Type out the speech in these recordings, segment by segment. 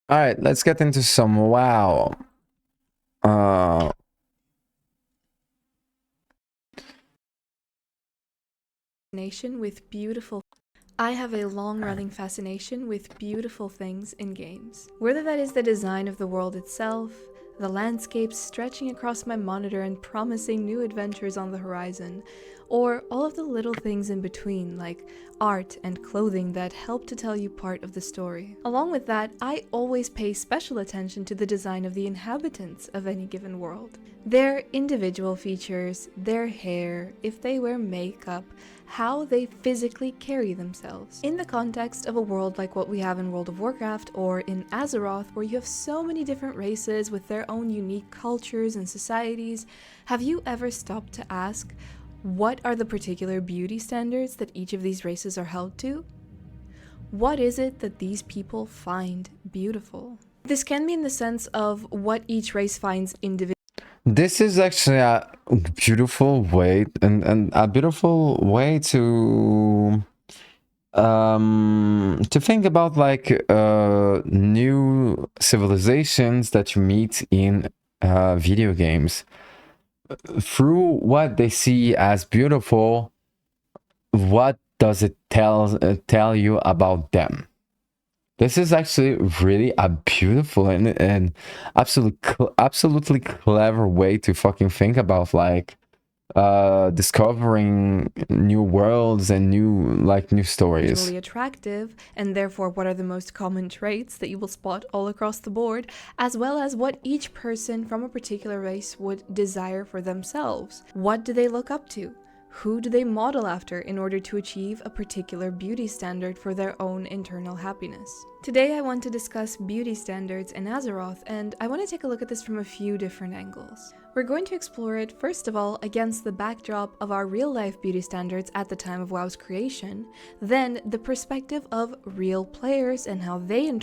All right, let's get into some WoW. Uh, Fascination with beautiful. I have a long-running fascination with beautiful things in games. Whether that is the design of the world itself, the landscapes stretching across my monitor and promising new adventures on the horizon, or all of the little things in between, like art and clothing that help to tell you part of the story. Along with that, I always pay special attention to the design of the inhabitants of any given world. Their individual features, their hair, if they wear makeup, how they physically carry themselves. In the context of a world like what we have in World of Warcraft or in Azeroth, where you have so many different races with their own unique cultures and societies, have you ever stopped to ask, what are the particular beauty standards that each of these races are held to? What is it that these people find beautiful? This can be in the sense of what each race finds individual. this is actually a beautiful way and a beautiful way to think about like new civilizations that you meet in video games through what they see as beautiful. What does it tell you about them? This is actually really a beautiful and absolutely clever way to fucking think about like discovering new worlds and new stories. Attractive, and therefore what are the most common traits that you will spot all across the board, as well as what each person from a particular race would desire for themselves. What do they look up to? Who do they model after in order to achieve a particular beauty standard for their own internal happiness? Today I want to discuss beauty standards in Azeroth, and I want to take a look at this from a few different angles. We're going to explore it, first of all, against the backdrop of our real-life beauty standards at the time of WoW's creation, then the perspective of real players and how they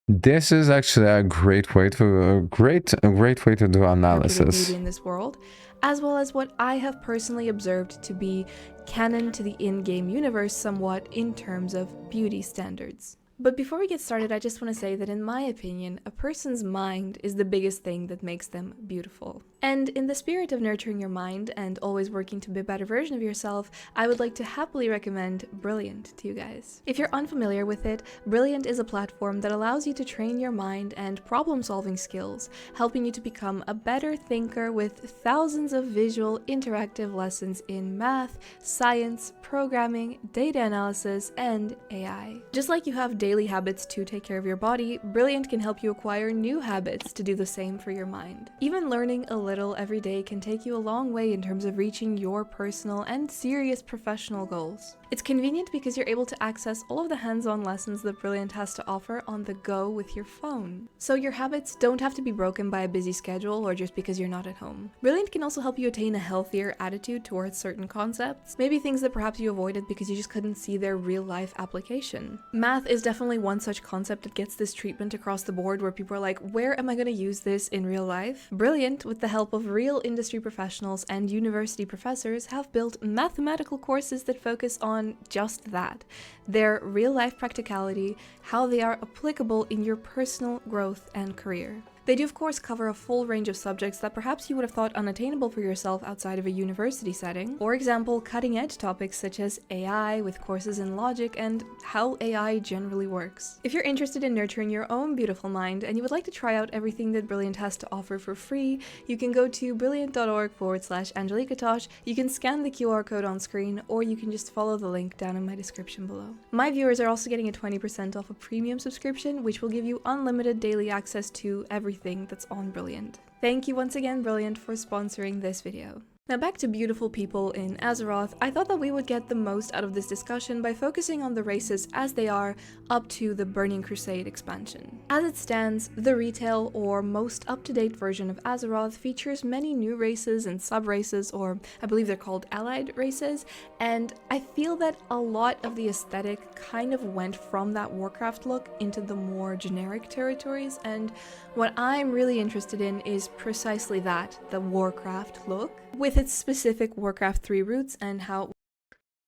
This is actually a great way to a great way to do interpreted beauty analysis. in this world, as well as what I have personally observed to be canon to the in-game universe somewhat in terms of beauty standards. But before we get started, I just want to say that in my opinion, a person's mind is the biggest thing that makes them beautiful. And in the spirit of nurturing your mind and always working to be a better version of yourself, I would like to happily recommend Brilliant to you guys. If you're unfamiliar with it, Brilliant is a platform that allows you to train your mind and problem-solving skills, helping you to become a better thinker with thousands of visual, interactive lessons in math, science, programming, data analysis, and AI. Just like you have daily habits to take care of your body, Brilliant can help you acquire new habits to do the same for your mind. Even learning a little every day can take you a long way in terms of reaching your personal and serious professional goals. It's convenient because you're able to access all of the hands-on lessons that Brilliant has to offer on the go with your phone. So your habits don't have to be broken by a busy schedule or just because you're not at home. Brilliant can also help you attain a healthier attitude towards certain concepts, maybe things that perhaps you avoided because you just couldn't see their real-life application. Math is definitely one such concept that gets this treatment across the board where people are like, where am I going to use this in real life? Brilliant, with the help of real industry professionals and university professors, have built mathematical courses that focus on just that, their real-life practicality, how they are applicable in your personal growth and career. They do of course cover a full range of subjects that perhaps you would have thought unattainable for yourself outside of a university setting. For example, cutting-edge topics such as AI with courses in logic and how AI generally works. If you're interested in nurturing your own beautiful mind and you would like to try out everything that Brilliant has to offer for free, you can go to brilliant.org/Angelikatosh, you can scan the QR code on screen, or you can just follow the link down in my description below. My viewers are also getting a 20% off a premium subscription, which will give you unlimited daily access to everything that's on Brilliant. Thank you once again, Brilliant, for sponsoring this video. Now back to beautiful people in Azeroth, I thought that we would get the most out of this discussion by focusing on the races as they are up to the Burning Crusade expansion. As it stands, the retail or most up-to-date version of Azeroth features many new races and sub-races, or I believe they're called allied races, and I feel that a lot of the aesthetic kind of went from that Warcraft look into the more generic territories, and what I'm really interested in is precisely that, the Warcraft look, with its specific Warcraft 3 roots and how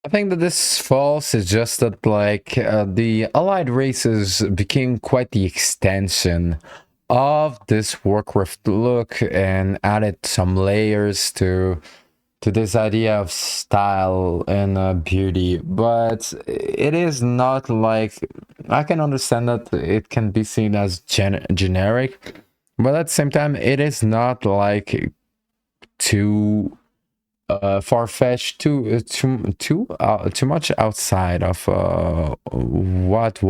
I think that this false is just that like the allied races became quite the extension of this Warcraft look and added some layers to this idea of style and beauty, but it is not like, I can understand that it can be seen as generic, but at the same time it is not like too far-fetched, too much outside of what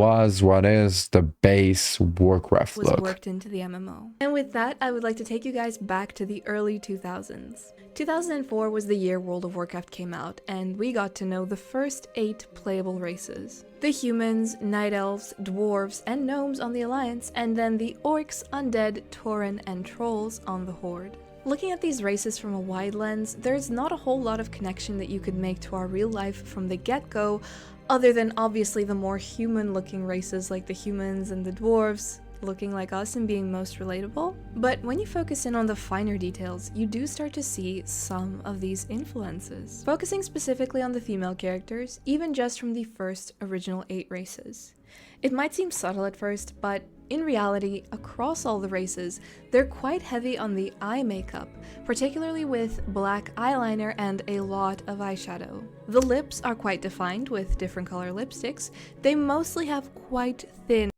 is the base Warcraft was look. worked into the MMO. And with that, I would like to take you guys back to the early 2000s. 2004 was the year World of Warcraft came out, and we got to know the first 8 playable races. The humans, night elves, dwarves, and gnomes on the Alliance, and then the orcs, undead, tauren, and trolls on the Horde. Looking at these races from a wide lens, there's not a whole lot of connection that you could make to our real life from the get-go, other than obviously the more human-looking races like the humans and the dwarves, looking like us and being most relatable. But when you focus in on the finer details, you do start to see some of these influences. Focusing specifically on the female characters, even just from the first original 8 races. It might seem subtle at first, but in reality, across all the races, they're quite heavy on the eye makeup, particularly with black eyeliner and a lot of eyeshadow. The lips are quite defined with different color lipsticks. They mostly have quite thin.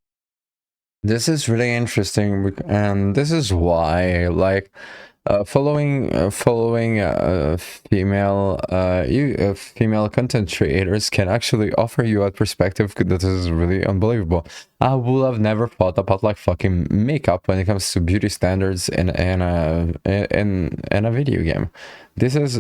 This is really interesting, and this is why, like, following female content creators can actually offer you a perspective that is really unbelievable. I would have never thought about like fucking makeup when it comes to beauty standards in a video game. This is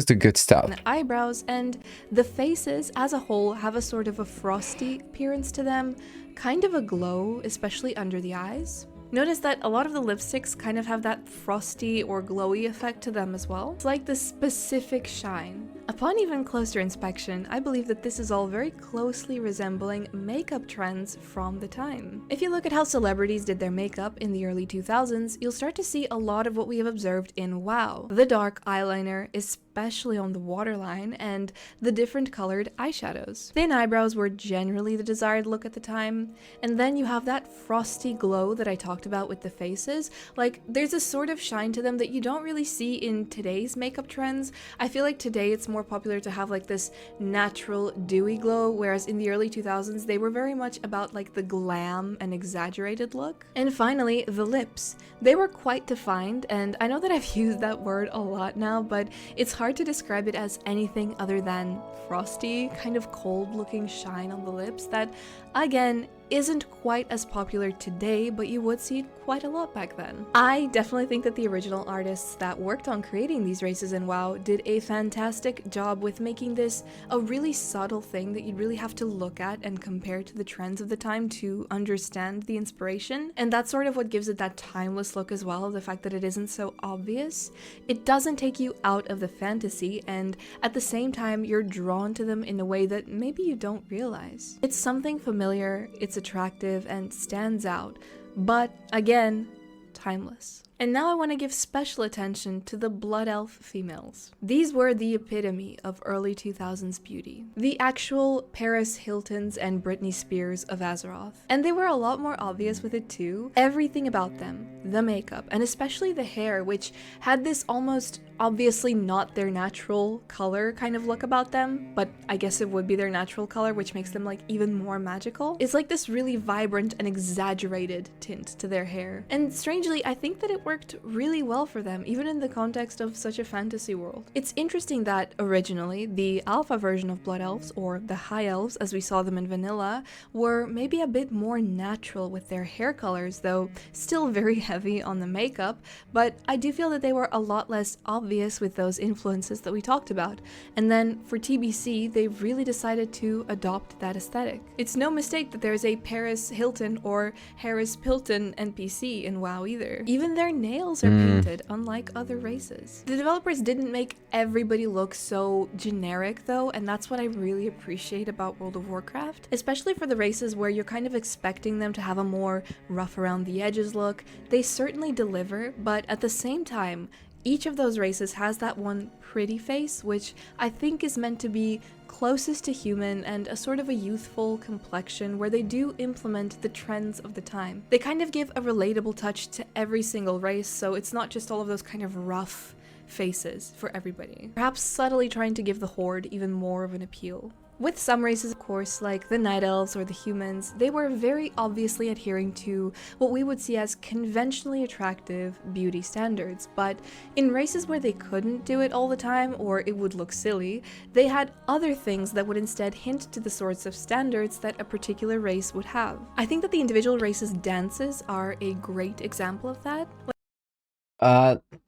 the good stuff. The eyebrows and the faces as a whole have a sort of a frosty appearance to them, kind of a glow, especially under the eyes. Notice that a lot of the lipsticks kind of have that frosty or glowy effect to them as well. It's like the specific shine. Upon even closer inspection, I believe that this is all very closely resembling makeup trends from the time. If you look at how celebrities did their makeup in the early 2000s, you'll start to see a lot of what we have observed in WoW. The dark eyeliner, especially on the waterline, and the different colored eyeshadows. Thin eyebrows were generally the desired look at the time, and then you have that frosty glow that I talked about with the faces. Like, there's a sort of shine to them that you don't really see in today's makeup trends. I feel like today it's more popular to have like this natural dewy glow, whereas in the early 2000s they were very much about like the glam and exaggerated look. And finally, the lips. They were quite defined, and I know that I've used that word a lot now, but it's hard to describe it as anything other than frosty, kind of cold looking shine on the lips that, again, isn't quite as popular today, but you would see it quite a lot back then. I definitely think that the original artists that worked on creating these races in WoW did a fantastic job with making this a really subtle thing that you'd really have to look at and compare to the trends of the time to understand the inspiration. And that's sort of what gives it that timeless look as well, the fact that it isn't so obvious. It doesn't take you out of the fantasy, and at the same time you're drawn to them in a way that maybe you don't realize. It's something familiar, it's attractive, and stands out, but again, timeless. And now I want to give special attention to the Blood Elf females. These were the epitome of early 2000s beauty. The actual Paris Hiltons and Britney Spears of Azeroth. And they were a lot more obvious with it too. Everything about them, the makeup, and especially the hair, which had this almost obviously not their natural color kind of look about them, but I guess it would be their natural color, which makes them like even more magical. It's like this really vibrant and exaggerated tint to their hair. And strangely, I think that it worked really well for them, even in the context of such a fantasy world. It's interesting that originally the alpha version of Blood Elves, or the High Elves as we saw them in vanilla, were maybe a bit more natural with their hair colors, though still very heavy on the makeup, but I do feel that they were a lot less obvious with those influences that we talked about. And then for TBC, they really decided to adopt that aesthetic. It's no mistake that there's a Paris Hilton or Harris Pilton NPC in WoW either. Even their nails are painted, unlike other races. The developers didn't make everybody look so generic though, and that's what I really appreciate about World of Warcraft, especially for the races where you're kind of expecting them to have a more rough around the edges look. They certainly deliver, but at the same time, Each of those races has that one pretty face, which I think is meant to be closest to human and a sort of a youthful complexion where they do implement the trends of the time. They kind of give a relatable touch to every single race, so it's not just all of those kind of rough faces for everybody. Perhaps subtly trying to give the Horde even more of an appeal. With some races, of course, like the Night Elves or the humans, they were very obviously adhering to what we would see as conventionally attractive beauty standards, but in races where they couldn't do it all the time or it would look silly, they had other things that would instead hint to the sorts of standards that a particular race would have. I think that the individual races' dances are a great example of that.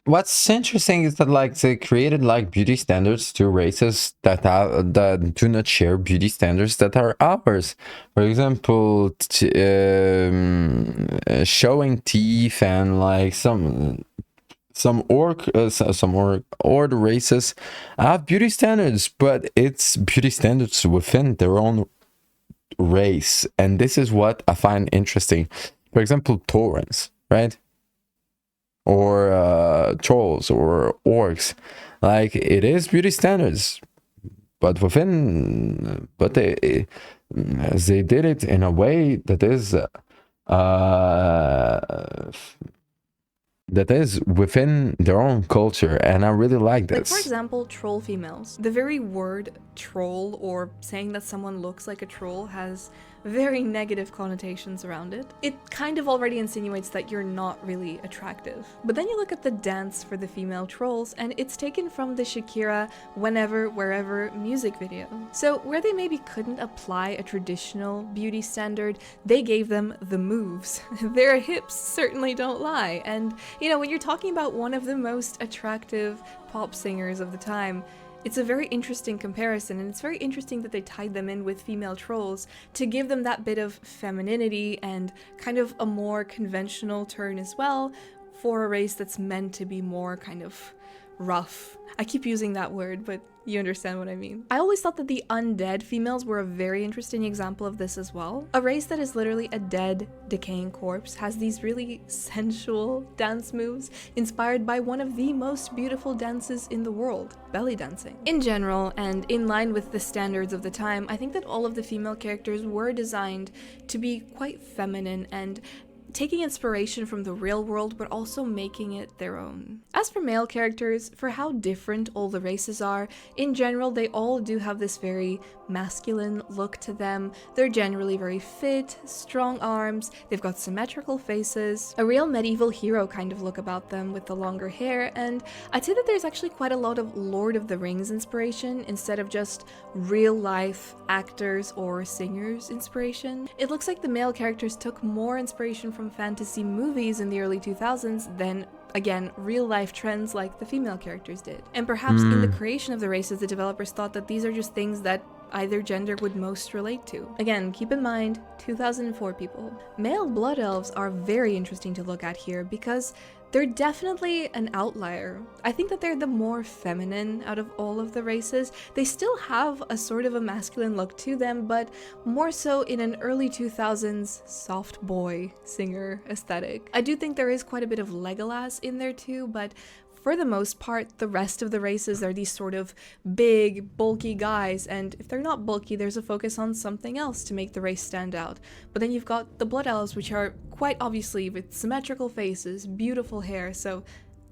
What's interesting is that like they created like beauty standards to races that do not share beauty standards that are ours. For example, showing teeth and like some orc races have beauty standards, but it's beauty standards within their own race, and this is what I find interesting. For example, Taurens, right? Or trolls or orcs, like it is beauty standards, but they did it in a way that is within their own culture, and I really like this. Like, for example, troll females. The very word troll, or saying that someone looks like a troll, has very negative connotations around it. It kind of already insinuates that you're not really attractive. But then you look at the dance for the female trolls, and it's taken from the Shakira Whenever, Wherever music video. So where they maybe couldn't apply a traditional beauty standard, they gave them the moves. Their hips certainly don't lie. And, you know, when you're talking about one of the most attractive pop singers of the time, it's a very interesting comparison, and it's very interesting that they tied them in with female trolls to give them that bit of femininity and kind of a more conventional turn as well for a race that's meant to be more kind of rough. I keep using that word, but you understand what I mean. I always thought that the undead females were a very interesting example of this as well. A race that is literally a dead, decaying corpse has these really sensual dance moves inspired by one of the most beautiful dances in the world, belly dancing. In general, and in line with the standards of the time, I think that all of the female characters were designed to be quite feminine and taking inspiration from the real world, but also making it their own. As for male characters, for how different all the races are, in general, they all do have this very masculine look to them. They're generally very fit, strong arms, they've got symmetrical faces, a real medieval hero kind of look about them with the longer hair, and I'd say that there's actually quite a lot of Lord of the Rings inspiration instead of just real life actors or singers inspiration. It looks like the male characters took more inspiration from fantasy movies in the early 2000s than, again, real life trends like the female characters did. And perhaps in the creation of the races, the developers thought that these are just things that either gender would most relate to. Again, keep in mind, 2004 people. Male blood elves are very interesting to look at here because they're definitely an outlier. I think that they're the more feminine out of all of the races. They still have a sort of a masculine look to them, but more so in an early 2000s soft boy singer aesthetic. I do think there is quite a bit of Legolas in there too, but for the most part, the rest of the races are these sort of big, bulky guys, and if they're not bulky, there's a focus on something else to make the race stand out. But then you've got the Blood Elves, which are quite obviously with symmetrical faces, beautiful hair, so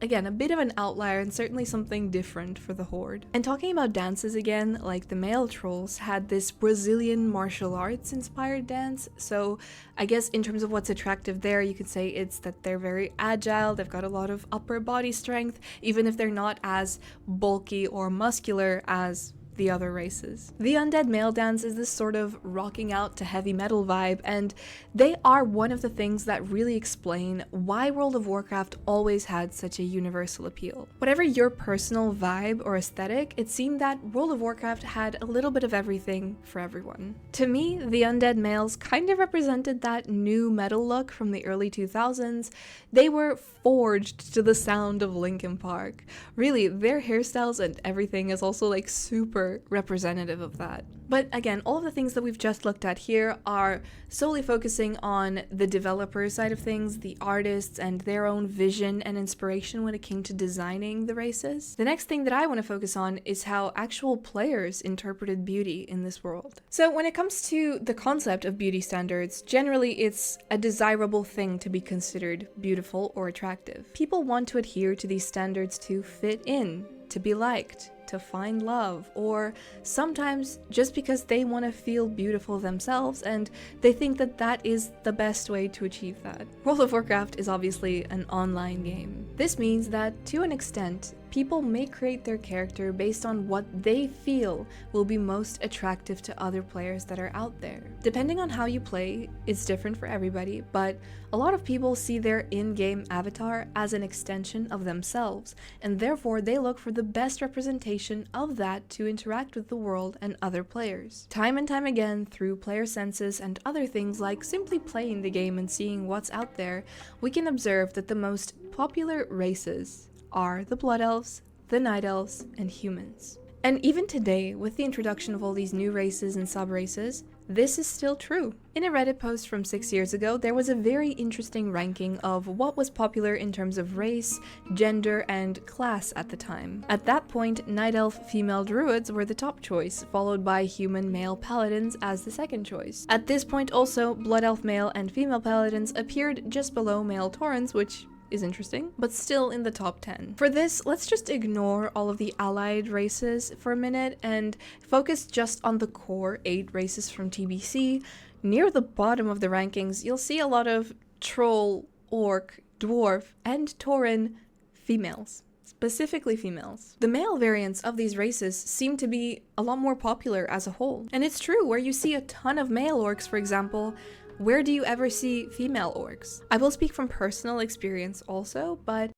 again, a bit of an outlier and certainly something different for the Horde. And talking about dances again, like the male trolls had this Brazilian martial arts inspired dance, so I guess in terms of what's attractive there, you could say it's that they're very agile, they've got a lot of upper body strength, even if they're not as bulky or muscular as the other races. The undead male dance is this sort of rocking out to heavy metal vibe, and they are one of the things that really explain why World of Warcraft always had such a universal appeal. Whatever your personal vibe or aesthetic, it seemed that World of Warcraft had a little bit of everything for everyone. To me, the undead males kind of represented that new metal look from the early 2000s. They were forged to the sound of Linkin Park. Really, their hairstyles and everything is also like super super representative of that. But again, all of the things that we've just looked at here are solely focusing on the developer side of things, the artists and their own vision and inspiration when it came to designing the races. The next thing that I want to focus on is how actual players interpreted beauty in this world. So when it comes to the concept of beauty standards, generally it's a desirable thing to be considered beautiful or attractive. People want to adhere to these standards to fit in, to be liked, to find love, or sometimes just because they want to feel beautiful themselves and they think that that is the best way to achieve that. World of Warcraft is obviously an online game. This means that, to an extent, people may create their character based on what they feel will be most attractive to other players that are out there. Depending on how you play, it's different for everybody, but a lot of people see their in-game avatar as an extension of themselves, and therefore they look for the best representation of that to interact with the world and other players. Time and time again, through player senses and other things like simply playing the game and seeing what's out there, we can observe that the most popular races are the Blood Elves, the Night Elves, and humans. And even today, with the introduction of all these new races and sub-races, this is still true. In a Reddit post from 6 years ago, there was a very interesting ranking of what was popular in terms of race, gender, and class at the time. At that point, Night Elf female druids were the top choice, followed by human male paladins as the second choice. At this point also, Blood Elf male and female paladins appeared just below male taurens, which is interesting, but still in the top 10. For this, let's just ignore all of the allied races for a minute and focus just on the core 8 races from TBC. Near the bottom of the rankings, you'll see a lot of troll, orc, dwarf, and tauren females. Specifically females. The male variants of these races seem to be a lot more popular as a whole. And it's true, where you see a ton of male orcs, for example, where do you ever see female orcs? I will speak from personal experience also, but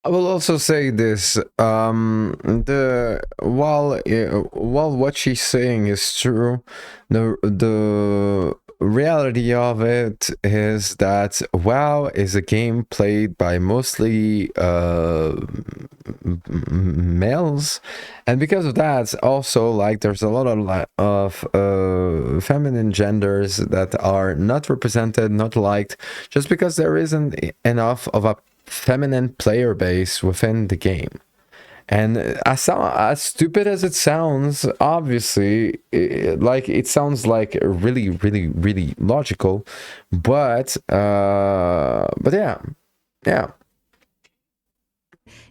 I will also say this, while what she's saying is true, the reality of it is that WoW is a game played by mostly males, and because of that, also, like, there's a lot of feminine genders that are not represented, not liked, just because there isn't enough of a feminine player base within the game. And as stupid as it sounds, obviously, it sounds like really, really, really logical, but yeah.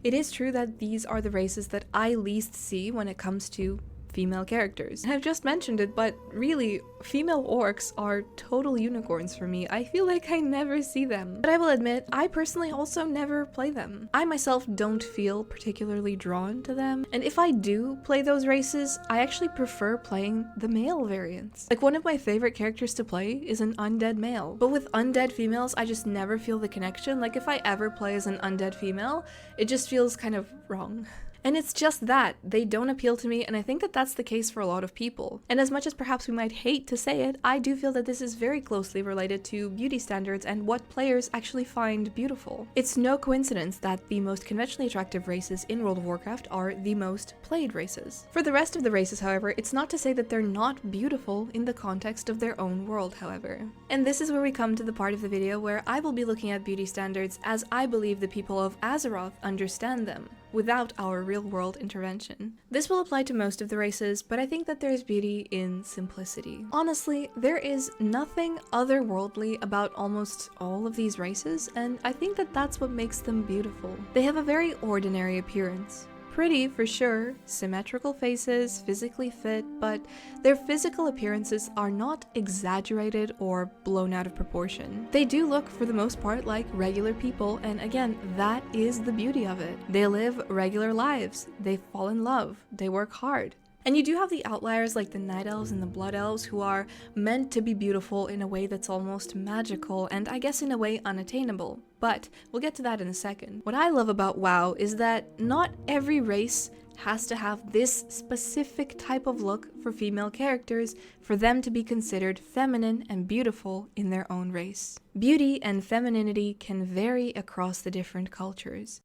It is true that these are the races that I least see when it comes to female characters. I've just mentioned it, but really, female orcs are total unicorns for me. I feel like I never see them. But I will admit, I personally also never play them. I myself don't feel particularly drawn to them, and if I do play those races, I actually prefer playing the male variants. Like, one of my favorite characters to play is an undead male, but with undead females, I just never feel the connection. Like, if I ever play as an undead female, it just feels kind of wrong. And it's just that, they don't appeal to me, and I think that that's the case for a lot of people. And as much as perhaps we might hate to say it, I do feel that this is very closely related to beauty standards and what players actually find beautiful. It's no coincidence that the most conventionally attractive races in World of Warcraft are the most played races. For the rest of the races, however, it's not to say that they're not beautiful in the context of their own world, however. And this is where we come to the part of the video where I will be looking at beauty standards as I believe the people of Azeroth understand them, without our real-world intervention. This will apply to most of the races, but I think that there is beauty in simplicity. Honestly, there is nothing otherworldly about almost all of these races, and I think that that's what makes them beautiful. They have a very ordinary appearance. Pretty for sure, symmetrical faces, physically fit, but their physical appearances are not exaggerated or blown out of proportion. They do look, for the most part, like regular people, and again, that is the beauty of it. They live regular lives, they fall in love, they work hard. And you do have the outliers like the Night Elves and the Blood Elves who are meant to be beautiful in a way that's almost magical and I guess in a way unattainable. But we'll get to that in a second. What I love about WoW is that not every race has to have this specific type of look for female characters for them to be considered feminine and beautiful in their own race. Beauty and femininity can vary across the different cultures.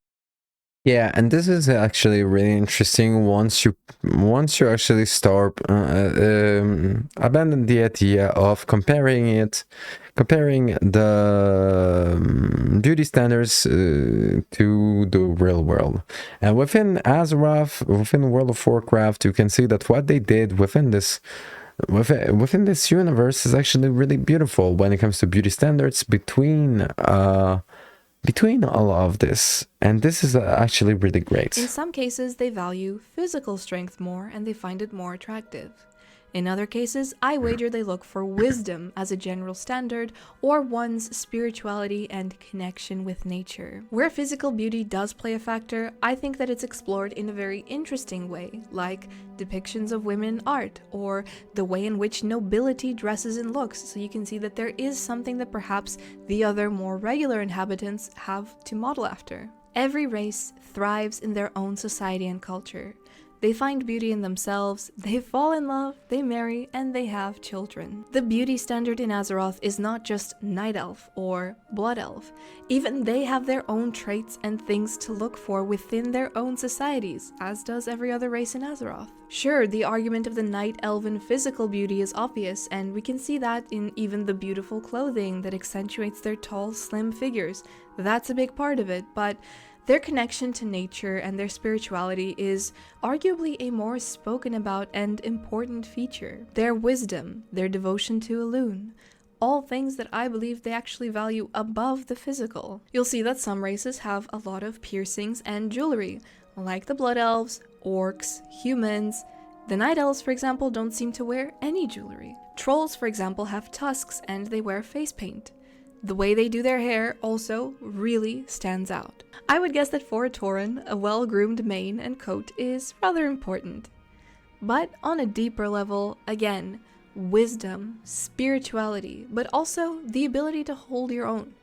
Yeah, and this is actually really interesting once you actually start abandon the idea of comparing the beauty standards to the real world. And within Azeroth, within World of Warcraft, you can see that what they did within this universe is actually really beautiful when it comes to beauty standards between all of this, and this is actually really great. In some cases, they value physical strength more and they find it more attractive. In other cases, I wager they look for wisdom as a general standard or one's spirituality and connection with nature. Where physical beauty does play a factor, I think that it's explored in a very interesting way, like depictions of women in art, or the way in which nobility dresses and looks, so you can see that there is something that perhaps the other more regular inhabitants have to model after. Every race thrives in their own society and culture. They find beauty in themselves, they fall in love, they marry, and they have children. The beauty standard in Azeroth is not just Night Elf or Blood Elf. Even they have their own traits and things to look for within their own societies, as does every other race in Azeroth. Sure, the argument of the Night Elven physical beauty is obvious, and we can see that in even the beautiful clothing that accentuates their tall, slim figures. That's a big part of it, but their connection to nature and their spirituality is arguably a more spoken about and important feature. Their wisdom, their devotion to Elune, all things that I believe they actually value above the physical. You'll see that some races have a lot of piercings and jewelry, like the Blood Elves, Orcs, humans. The Night Elves, for example, don't seem to wear any jewelry. Trolls, for example, have tusks and they wear face paint. The way they do their hair also really stands out. I would guess that for a Tauren, a well-groomed mane and coat is rather important. But on a deeper level, again, wisdom, spirituality, but also the ability to hold your own.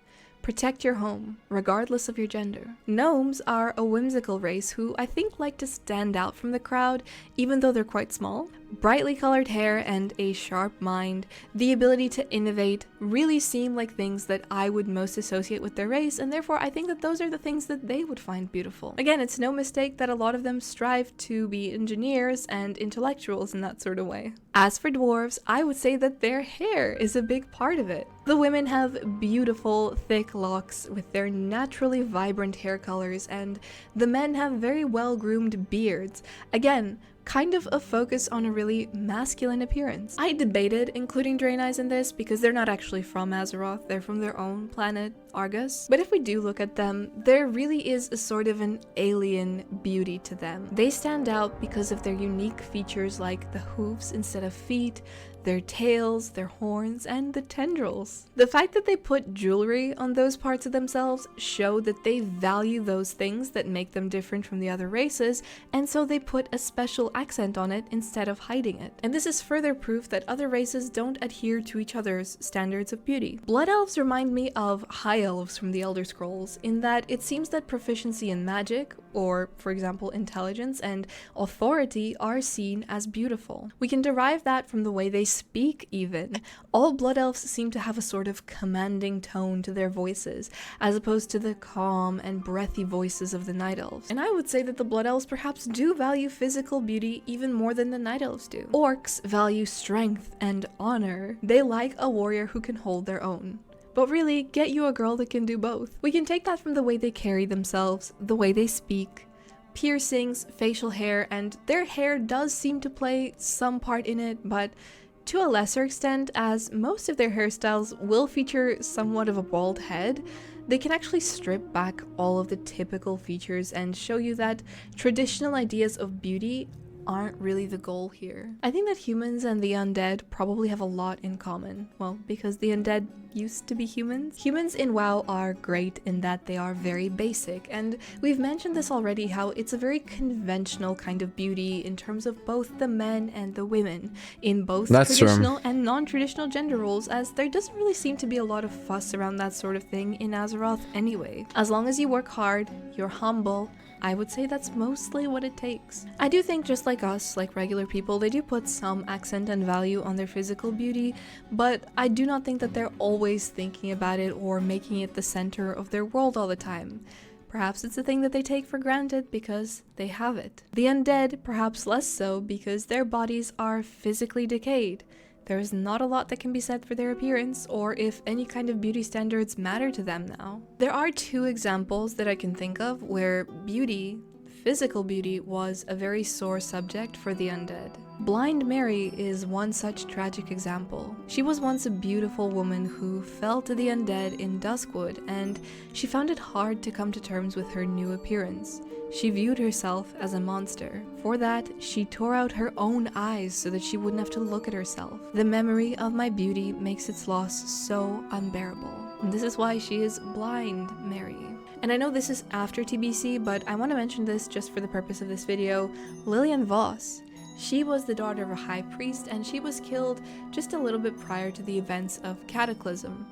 Protect your home, regardless of your gender. Gnomes are a whimsical race who I think like to stand out from the crowd, even though they're quite small. Brightly colored hair and a sharp mind, the ability to innovate, really seem like things that I would most associate with their race, and therefore I think that those are the things that they would find beautiful. Again, it's no mistake that a lot of them strive to be engineers and intellectuals in that sort of way. As for dwarves, I would say that their hair is a big part of it. The women have beautiful, thick locks with their naturally vibrant hair colors, and the men have very well-groomed beards. Again, kind of a focus on a really masculine appearance. I debated including Draenei's in this because they're not actually from Azeroth, they're from their own planet, Argus. But if we do look at them, there really is a sort of an alien beauty to them. They stand out because of their unique features like the hooves instead of feet, their tails, their horns, and the tendrils. The fact that they put jewelry on those parts of themselves show that they value those things that make them different from the other races, and so they put a special accent on it instead of hiding it. And this is further proof that other races don't adhere to each other's standards of beauty. Blood Elves remind me of High Elves from the Elder Scrolls, in that it seems that proficiency in magic, or for example intelligence and authority, are seen as beautiful. We can derive that from the way they speak even. All Blood Elves seem to have a sort of commanding tone to their voices, as opposed to the calm and breathy voices of the Night Elves. And I would say that the Blood Elves perhaps do value physical beauty even more than the Night Elves do. Orcs value strength and honor. They like a warrior who can hold their own. But really, get you a girl that can do both. We can take that from the way they carry themselves, the way they speak, piercings, facial hair, and their hair does seem to play some part in it, but to a lesser extent, as most of their hairstyles will feature somewhat of a bald head. They can actually strip back all of the typical features and show you that traditional ideas of beauty aren't really the goal here. I think that humans and the undead probably have a lot in common. Well, because the undead used to be humans. Humans in WoW are great in that they are very basic, and we've mentioned this already, how it's a very conventional kind of beauty in terms of both the men and the women, in both traditional and non-traditional gender roles, as there doesn't really seem to be a lot of fuss around that sort of thing in Azeroth anyway. As long as you work hard, you're humble, I would say that's mostly what it takes. I do think just like us, like regular people, they do put some accent and value on their physical beauty, but I do not think that they're always thinking about it or making it the center of their world all the time. Perhaps it's a thing that they take for granted because they have it. The undead, perhaps less so because their bodies are physically decayed. There is not a lot that can be said for their appearance, or if any kind of beauty standards matter to them now. There are two examples that I can think of where beauty, physical beauty, was a very sore subject for the undead. Blind Mary is one such tragic example. She was once a beautiful woman who fell to the undead in Duskwood, and she found it hard to come to terms with her new appearance. She viewed herself as a monster. For that, she tore out her own eyes so that she wouldn't have to look at herself. The memory of my beauty makes its loss so unbearable. And this is why she is Blind Mary. And I know this is after TBC, but I want to mention this just for the purpose of this video. Lillian Voss. She was the daughter of a high priest, and she was killed just a little bit prior to the events of Cataclysm.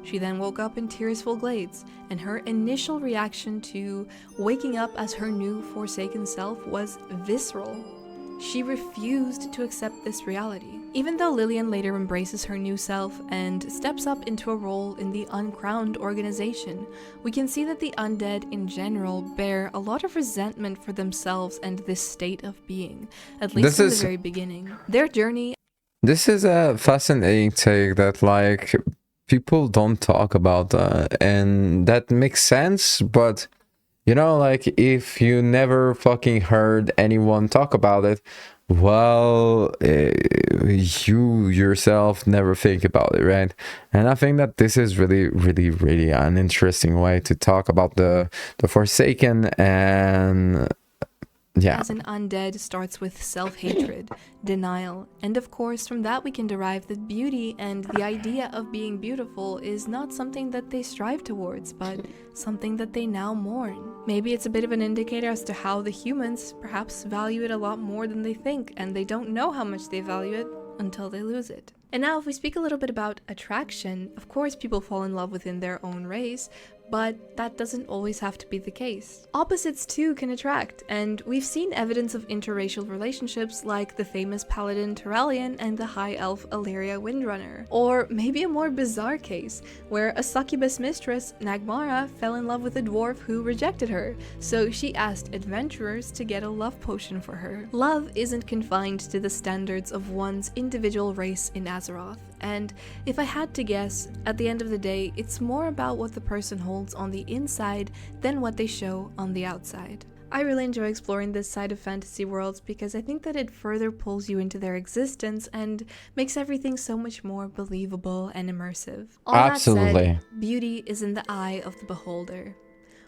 She then woke up in Tearsful Glades, and her initial reaction to waking up as her new Forsaken self was visceral. She refused to accept this reality. Even though Lillian later embraces her new self and steps up into a role in the Uncrowned organization, we can see that the undead in general bear a lot of resentment for themselves and this state of being, at least from the very beginning. Their journey... This is a fascinating take that, like, people don't talk about, and that makes sense, but... You know, like, if you never fucking heard anyone talk about it, well, you yourself never think about it, right? And I think that this is really an interesting way to talk about the Forsaken. And yeah, as an undead starts with self-hatred, denial, and of course from that we can derive that beauty and the idea of being beautiful is not something that they strive towards, but something that they now mourn. Maybe it's a bit of an indicator as to how the humans perhaps value it a lot more than they think, and they don't know how much they value it until they lose it. And now if we speak a little bit about attraction, of course people fall in love within their own race, but that doesn't always have to be the case. Opposites too can attract, and we've seen evidence of interracial relationships like the famous paladin Turallion and the high elf Illyria Windrunner. Or maybe a more bizarre case, where a succubus mistress, Nagmara, fell in love with a dwarf who rejected her, so she asked adventurers to get a love potion for her. Love isn't confined to the standards of one's individual race in Azeroth. And if I had to guess, at the end of the day, it's more about what the person holds on the inside than what they show on the outside. I really enjoy exploring this side of fantasy worlds because I think that it further pulls you into their existence and makes everything so much more believable and immersive. All absolutely. That said, beauty is in the eye of the beholder.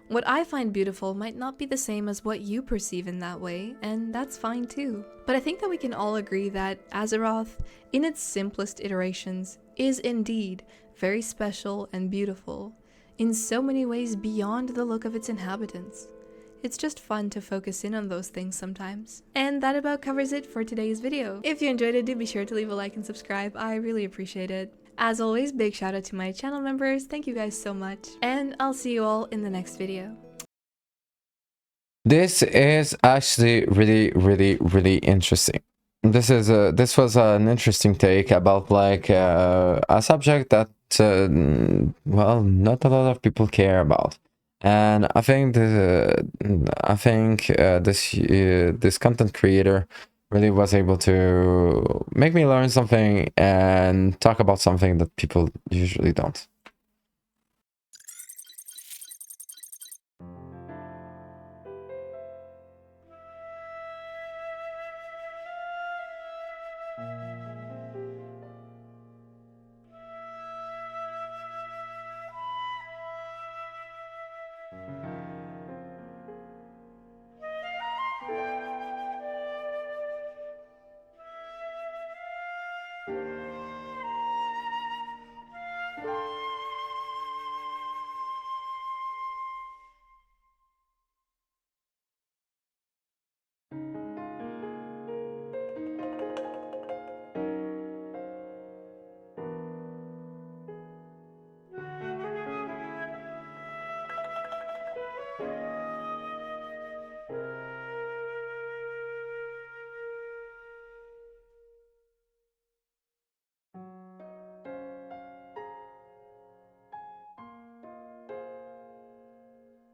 What I find beautiful might not be the same as what you perceive in that way, and that's fine too. But I think that we can all agree that Azeroth, in its simplest iterations, is indeed very special and beautiful, in so many ways beyond the look of its inhabitants. It's just fun to focus in on those things sometimes. And that about covers it for today's video. If you enjoyed it, do be sure to leave a like and subscribe, I really appreciate it. As always, big shout out to my channel members, thank you guys so much, and I'll see you all in the next video. This is actually really interesting. This was an interesting take about, like, a subject that well, not a lot of people care about. And I think this content creator really was able to make me learn something and talk about something that people usually don't.